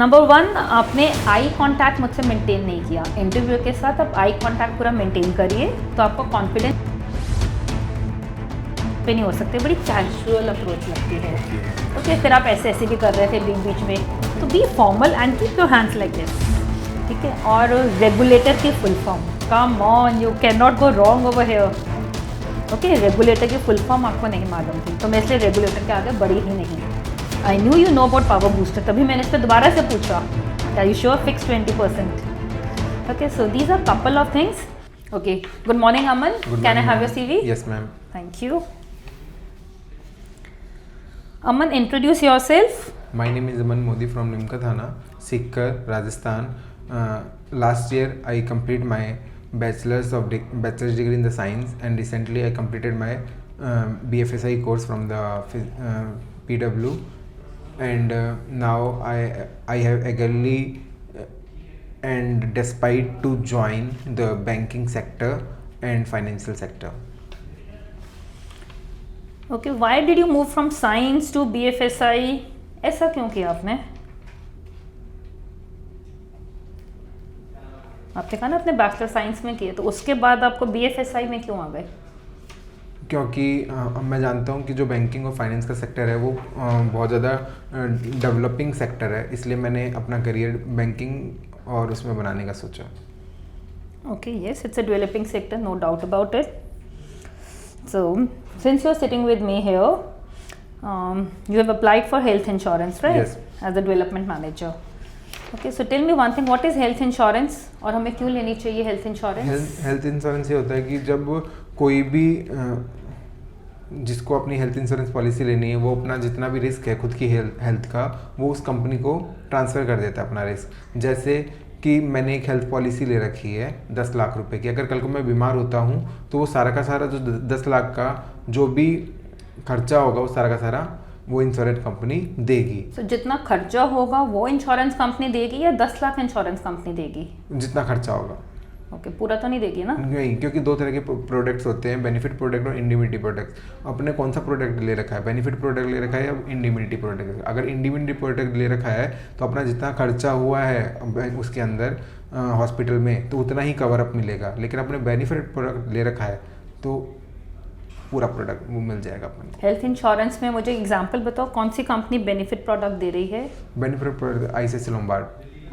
Number 1, आपने eye contact मुझसे maintain नहीं किया। इंटरव्यू के साथ आप आई कांटेक्ट पूरा मेंटेन करिए, तो आपको कॉन्फिडेंस पे नहीं हो सकते, बड़ी कैजुअल अप्रोच लगती है। ओके, फिर आप ऐसे ऐसे भी कर रहे थे बीच बीच में, तो B formal and keep your hands like this, ठीक है। और रेगुलेटर की full form, come on, you can not go wrong over here. Okay, regulator की फुल फॉर्म आपको नहीं मालूम थी, तो मैं इसलिए रेगुलेटर के आगे बढ़ी ही नहीं। I knew you know about power booster, तभी मैंने इस पर दोबारा से पूछा, are you sure fix 20%? Okay, so these are couple of things. Okay, good morning Aman, can I have your CV? Yes, ma'am. Thank you. Aman, introduce yourself. My name is Aman Modi from Nimka Thana, Sikar, Rajasthan. Last year I completed my bachelor's degree in the science, and recently I completed my BFSI course from the PW, and now I have eagerly and despite to join the banking sector and financial sector. Okay, why did you move from science to BFSI? ऐसा क्यों किया आपने? आपने कहा ना अपने bachelor science में किए, तो उसके बाद आपको BFSI में क्यों आ गए? क्योंकि मैं जानता हूँ कि जो बैंकिंग और फाइनेंस का सेक्टर है वो बहुत ज़्यादा डेवलपिंग सेक्टर है, इसलिए मैंने अपना करियर बैंकिंग और उसमें बनाने का सोचा। Okay, yes, it's a developing sector, no doubt about it. So, since you're sitting with me here, you have applied for health insurance, right? Yes. As a development manager. Okay, so tell me one thing, what is health insurance और हमें क्यों लेनी चाहिए health insurance? Health insurance ये होता है कि जब कोई भी जिसको अपनी हेल्थ इंश्योरेंस पॉलिसी लेनी है, वो अपना जितना भी रिस्क है खुद की हेल्थ का, वो उस कंपनी को ट्रांसफ़र कर देता है अपना रिस्क। जैसे कि मैंने एक हेल्थ पॉलिसी ले रखी है 10 लाख रुपए की, अगर कल को मैं बीमार होता हूँ तो वो सारा का सारा जो 10 लाख का जो भी खर्चा होगा वो सारा का सारा वो इंश्योरेंस कंपनी देगी। So, जितना खर्चा होगा वो इंश्योरेंस कंपनी देगी या 10 लाख इंश्योरेंस कंपनी देगी? जितना खर्चा होगा। ओके, पूरा तो नहीं देगी ना? नहीं, क्योंकि दो तरह के प्रोडक्ट्स होते हैं, बेनिफिट प्रोडक्ट और इंडिमिनिटी प्रोडक्ट। अपने कौन सा प्रोडक्ट ले रखा है, बेनिफिट प्रोडक्ट ले रखा है या इंडिमिनिटी प्रोडक्ट? अगर इंडिमिनिटी प्रोडक्ट ले रखा है तो अपना जितना खर्चा हुआ है उसके अंदर हॉस्पिटल में तो उतना ही कवर अप मिलेगा, लेकिन अपने बेनिफिट प्रोडक्ट ले रखा है तो पूरा प्रोडक्ट वो मिल जाएगा अपन को। हेल्थ इंश्योरेंस में मुझे एग्जांपल बताओ, कौन सी कंपनी बेनिफिट प्रोडक्ट दे रही है? Benefit product ICICI Lombard.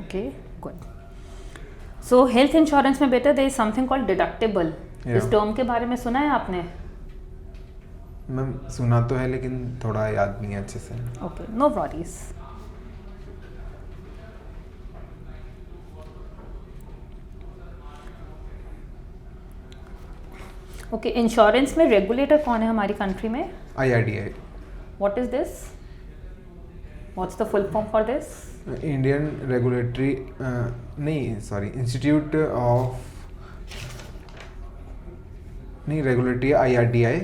Okay, good. So health insurance में बेटा there is something called deductible. इस टर्म के बारे में सुना है आपने? मैम सुना तो है लेकिन थोड़ा याद नहीं है अच्छे से। Okay, no worries. Okay, insurance में रेगुलेटर कौन है हमारी कंट्री में? IRDAI। What is this? What's the full form for this? Indian regulatory नहीं सॉरी इंस्टीट्यूट ऑफ नहीं regulatory IRDAI।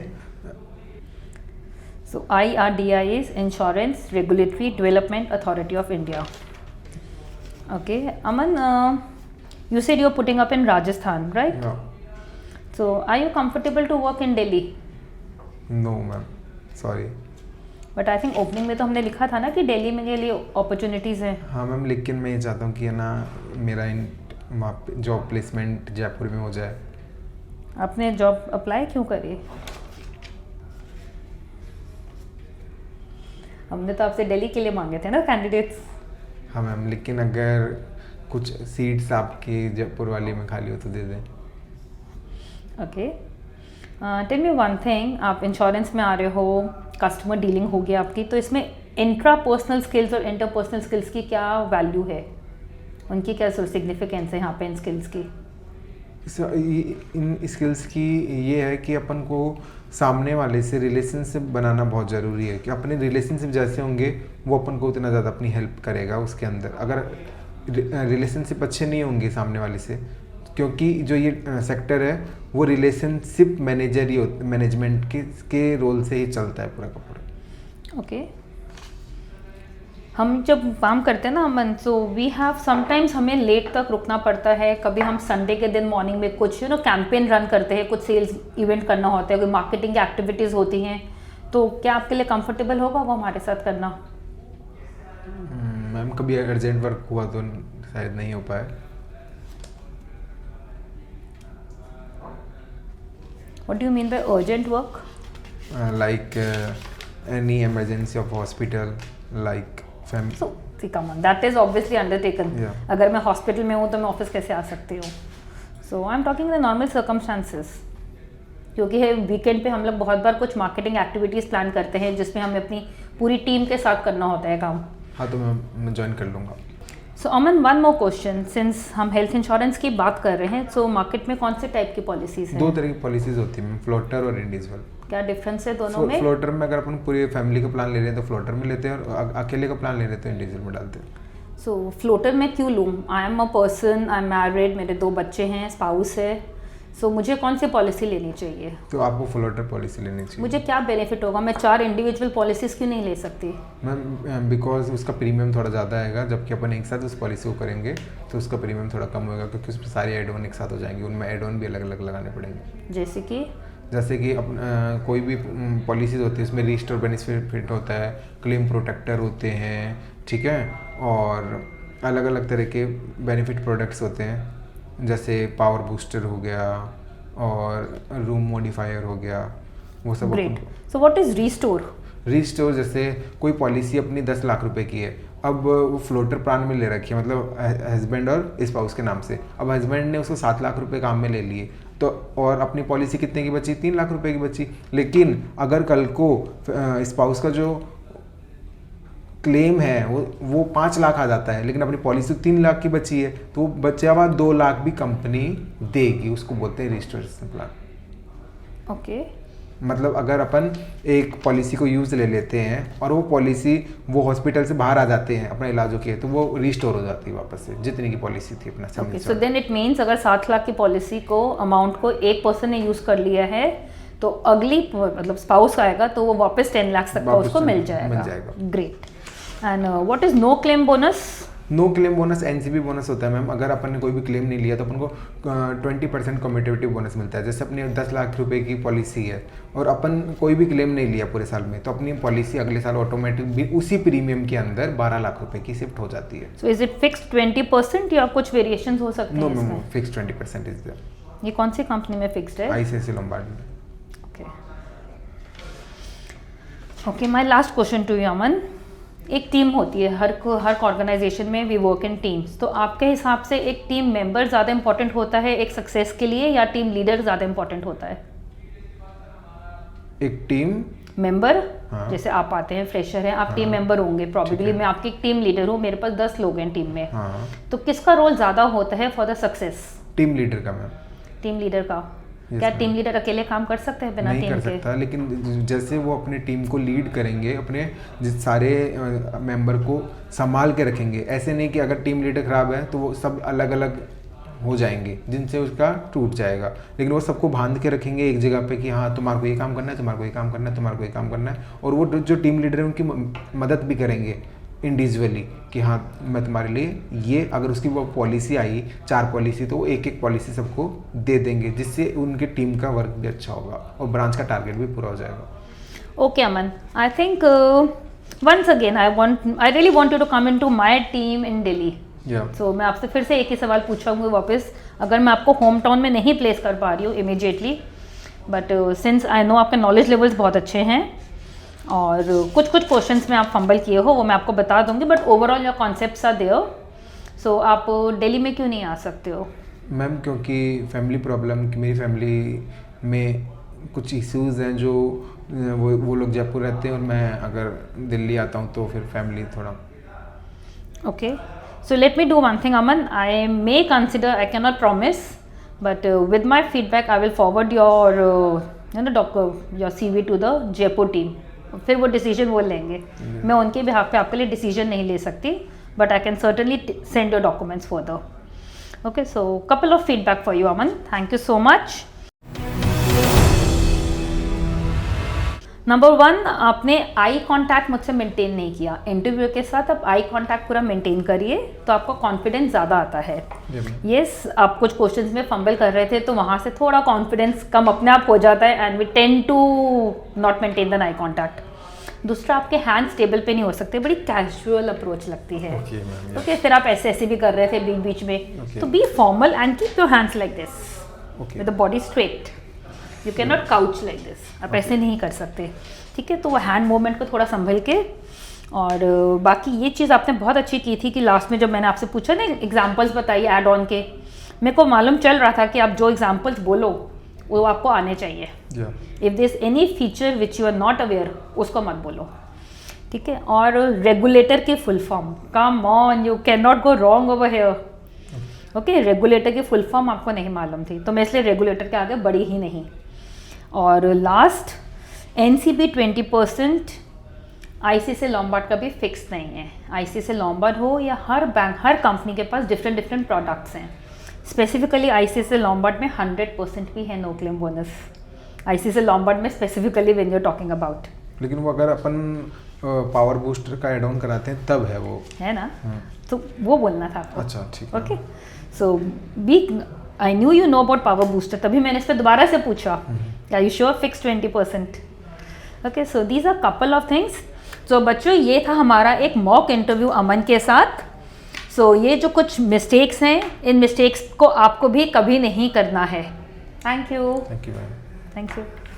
So IRDAI is Insurance Regulatory Development Authority of India. Okay, Aman, you said you're putting up in Rajasthan, right? Yeah. So are you comfortable to work in Delhi? No ma'am, sorry। But I think opening में तो हमने लिखा था ना कि दिल्ली में के लिए opportunities हैं। हाँ मैम, लेकिन मैं ये चाहता हूँ कि है ना मेरा वहाँ पे जॉब प्लेसमेंट जयपुर में हो जाए। आपने जॉब अप्लाई क्यों करी? हमने तो आपसे दिल्ली के लिए मांगे थे ना कैंडिडेट्स। हाँ मैम, लेकिन अगर कुछ सीट्स आपकी जयपुर वाली में खाली हो तो दे दें। Okay, tell me one thing, आप इंश्योरेंस में आ रहे हो, कस्टमर डीलिंग हो गया आपकी, तो इसमें इंट्रा पर्सनल स्किल्स और इंटरपर्सनल स्किल्स की क्या वैल्यू है, उनकी क्या सिग्निफिकेंस है यहाँ पे इन स्किल्स की? इन स्किल्स की ये है कि अपन को सामने वाले से रिलेशनशिप बनाना बहुत ज़रूरी है, कि अपने रिलेशनशिप जैसे होंगे वो अपन को उतना ज़्यादा अपनी हेल्प करेगा उसके अंदर। अगर रिलेशनशिप अच्छे नहीं होंगे सामने वाले से, क्योंकि जो ये सेक्टर है वो रिलेशनशिप मैनेजमेंट के रोल से ही चलता है पूरा का पूरा। ओके, हम जब काम करते हैं ना अमन, सो वी हैव समटाइम्स हमें लेट तक रुकना पड़ता है। कभी हम संडे के दिन मॉर्निंग में कुछ कैंपेन रन करते हैं, कुछ सेल्स इवेंट करना होता है, कोई मार्केटिंग एक्टिविटीज़ होती हैं, तो क्या आपके लिए कंफर्टेबल होगा वो हमारे साथ करना? मैम कभी अर्जेंट वर्क हुआ तो शायद नहीं हो पाए। What do you mean by urgent work? Like any emergency of hospital, like family. So, see, come on, that is obviously undertaken. Yeah. अगर मैं हॉस्पिटल में हूँ तो मैं ऑफिस कैसे आ सकती हूँ? So I am talking the normal circumstances, क्योंकि वीकेंड पे हम लोग बहुत बार कुछ मार्केटिंग एक्टिविटीज़ प्लान करते हैं जिसमें हमें अपनी पूरी टीम के साथ करना होता है काम। हाँ तो मैं ज्वाइन कर लूँगा। सो अमन, वन मोर क्वेश्चन, सिंस हम हेल्थ इंश्योरेंस की बात कर रहे हैं, सो मार्केट में कौन से टाइप की पॉलिसीज हैं? 2 तरह की पॉलिसीज होती है मैम, फ्लोटर और इंडिविजुअल। क्या डिफरेंस है दोनों में? फ्लोटर में अगर अपन पूरी फैमिली का प्लान ले रहे हैं तो फ्लोटर में लेते हैं, और अकेले का प्लान ले रहे हैं तो इंडिविजुअल में डालते हैं। सो फ्लोटर में क्यों लूँ? I am a person, I am married, मेरे 2 बच्चे हैं, स्पाउस है, सो मुझे कौन सी पॉलिसी लेनी चाहिए? तो आपको फ्लोटर पॉलिसी लेनी चाहिए। मुझे क्या बेनिफिट होगा? मैं 4 इंडिविजुअल पॉलिसीज़ क्यों नहीं ले सकती? मैम बिकॉज उसका प्रीमियम थोड़ा ज़्यादा आएगा, जबकि अपन एक साथ उस पॉलिसी को करेंगे तो उसका प्रीमियम थोड़ा कम होगा, क्योंकि उसमें सारे एड ऑन एक साथ हो जाएंगे, उनमें एड ऑन भी अलग अलग लगाने पड़ेंगे। जैसे कि कोई भी पॉलिसीज होती है उसमें रिस्टोर बेनिफिट होता है, क्लेम प्रोटेक्टर होते हैं, ठीक है, और अलग अलग तरह के बेनिफिट प्रोडक्ट्स होते हैं, जैसे पावर बूस्टर हो गया और रूम मॉडिफायर हो गया, वो सब। Great. So what is restore? Restore जैसे कोई पॉलिसी अपनी 10 लाख रुपए की है, अब वो फ्लोटर प्लान में ले रखी है, मतलब हस्बैंड और स्पाउस के नाम से। अब हस्बैंड ने उसको 7 लाख रुपए काम में ले लिए, तो और अपनी पॉलिसी कितने की बची? 3 लाख रुपए की बची। लेकिन अगर कल को स्पाउस का जो क्लेम है वो 5 लाख आ जाता है, लेकिन अपनी पॉलिसी 3 लाख की बची है, तो बचे हुआ 2 लाख भी कंपनी देगी, उसको बोलते हैं रिस्टोरेशन प्लान। ओके। मतलब अगर अपन एक पॉलिसी को यूज ले लेते हैं और वो पॉलिसी वो हॉस्पिटल से बाहर आ जाते हैं अपना इलाजों के, तो वो रिस्टोर हो जाती है वापस से जितनी की पॉलिसी थी अपना। Okay, so then it means अगर 7 लाख की पॉलिसी को अमाउंट को एक पर्सन ने यूज कर लिया है तो अगली मतलब स्पाउस आएगा तो वो वापस 10 लाख तक का उसको मिल जाएगा। Great. And what is no claim bonus? No claim bonus NCB bonus होता है मैम। अगर अपन ने कोई भी क्लेम नहीं लिया तो अपन को 20% कम्यूटेटिव बोनस मिलता है। जैसे अपनी 10 लाख रुपए की पॉलिसी है और अपन कोई भी क्लेम नहीं लिया पूरे साल में, तो अपनी पॉलिसी अगले साल ऑटोमेटिक भी उसी प्रीमियम के अंदर 12 लाख रुपए की शिफ्ट हो जाती है। सो इज इट फिक्स्ड 20% या कुछ वेरिएशंस हो सकते हैं? No ma'am, fixed 20% is there. ये कौन सी कंपनी में फिक्स्ड है? आईसीआईसीआई लोम्बार्ड में। Okay okay, my last question to you Aman. एक टीम होती है, हर ऑर्गेनाइजेशन में वी वर्क इन टीम्स, तो आपके हिसाब से एक टीम मेंबर ज़्यादा इंपॉर्टेंट होता है एक सक्सेस के लिए या टीम लीडर ज़्यादा इंपॉर्टेंट होता है? एक टीम मेंबर, हाँ। जैसे आप आते हैं फ्रेशर हैं, आप हाँ। टीम मेंबर होंगे प्रॉबेबली, मैं आपकी टीम लीडर हूँ, मेरे पास 10 लोग हैं टीम में, हाँ। तो किसका रोल ज़्यादा होता है for the success? Team leader का मैम। टीम लीडर का। क्या टीम लीडर अकेले काम कर सकते हैं बिना नहीं टीम कर के? सकता, लेकिन जैसे वो अपने टीम को लीड करेंगे, अपने सारे मेंबर को संभाल के रखेंगे। ऐसे नहीं कि अगर टीम लीडर खराब है तो वो सब अलग अलग हो जाएंगे जिनसे उसका टूट जाएगा, लेकिन वो सबको बांध के रखेंगे एक जगह पे कि हाँ तुम्हारे को ये काम करना है, तुम्हारे को ये काम करना है, तुम्हारे को ये काम करना है। और वो जो टीम लीडर है उनकी मदद भी करेंगे इंडिविजुअली कि हाँ मैं तुम्हारे लिए ये, अगर उसकी वो पॉलिसी आई 4 पॉलिसी तो वो एक पॉलिसी सबको दे देंगे, जिससे उनके टीम का वर्क भी अच्छा होगा और ब्रांच का टारगेट भी पूरा हो जाएगा। Okay Aman, I think once again I really want you to come into my team in Delhi. So मैं आपसे फिर से एक ही सवाल पूछूंगी वापस, अगर मैं आपको होम टाउन में नहीं प्लेस कर पा रही हूँ immediately, but since I know आपके नॉलेज लेवल्स बहुत अच्छे हैं और कुछ क्वेश्चंस में आप फंबल किए हो वो मैं आपको बता दूंगी, but overall your concepts are there. So आप दिल्ली में क्यों नहीं आ सकते हो? मैम क्योंकि फैमिली प्रॉब्लम, कि मेरी फैमिली में कुछ इश्यूज हैं, जो वो लोग जयपुर रहते हैं और मैं अगर दिल्ली आता हूँ तो फिर फैमिली थोड़ा। Okay, so let me do one thing Aman, I may consider, I can not promise, but with my feedback I will forward your your CV to the Jaipur team, फिर वो डिसीजन वो लेंगे। मैं उनके बिहाफ पे आपके लिए डिसीजन नहीं ले सकती, but I can certainly send your documents further. Okay, so couple of feedback for you Aman, thank you so much. Number 1, आपने आई कांटेक्ट मुझसे मेंटेन नहीं किया। इंटरव्यू के साथ आप आई कांटेक्ट पूरा मेंटेन करिए तो आपका कॉन्फिडेंस ज़्यादा आता है। यस, आप कुछ क्वेश्चंस में फंबल कर रहे थे तो वहाँ से थोड़ा कॉन्फिडेंस कम अपने आप हो जाता है and we tend to not maintain the eye contact. दूसरा आपके हैंड्स टेबल पे नहीं हो सकते, बड़ी कैजुअल अप्रोच लगती है। ओके मैम, ओके, फिर आप ऐसे भी कर रहे थे बीच बीच में, Okay. तो B formal and keep your hands like this okay with the body straight. You can not couch like this, आप ऐसे नहीं कर सकते, ठीक है। तो वो हैंड मूवमेंट को थोड़ा संभल के, और बाकी ये चीज़ आपने बहुत अच्छी की थी कि लास्ट में जब मैंने आपसे पूछा ना एग्जांपल्स बताइए ऐड ऑन के, मेरे को मालूम चल रहा था कि आप जो एग्जांपल्स बोलो वो आपको आने चाहिए। या if this any feature which you are not aware, उसको मत बोलो, ठीक है। और रेगुलेटर की full form, come on, you can not go wrong over here. Okay, regulator की फुल फॉर्म आपको नहीं मालूम थी, तो मैं इसलिए रेगुलेटर के आगे बढ़ी ही नहीं। और लास्ट, NCB 20% ICICI लॉम्बार्ड का भी फिक्स नहीं है। ICICI लॉम्बार्ड हो या हर बैंक, हर कंपनी के पास डिफरेंट डिफरेंट प्रोडक्ट्स हैं। स्पेसिफिकली ICICI लॉम्बार्ड में 100% भी है no claim bonus. ICICI Lombard में specifically when you are talking about, लेकिन वो अगर अपन पावर बूस्टर का एड ऑन कराते हैं तब है वो, है ना, तो वो बोलना था आपको। अच्छा ठीक है। Okay, so be, I knew you know about power booster, तभी मैंने इस पर दोबारा से पूछा, are you sure fix 20%? Okay, so these are couple of things. So बच्चों, ये था हमारा एक मॉक इंटरव्यू अमन के साथ। सो ये जो कुछ मिस्टेक्स हैं, इन मिस्टेक्स को आपको भी कभी नहीं करना है। Thank you. Thank you ma'am. Thank you.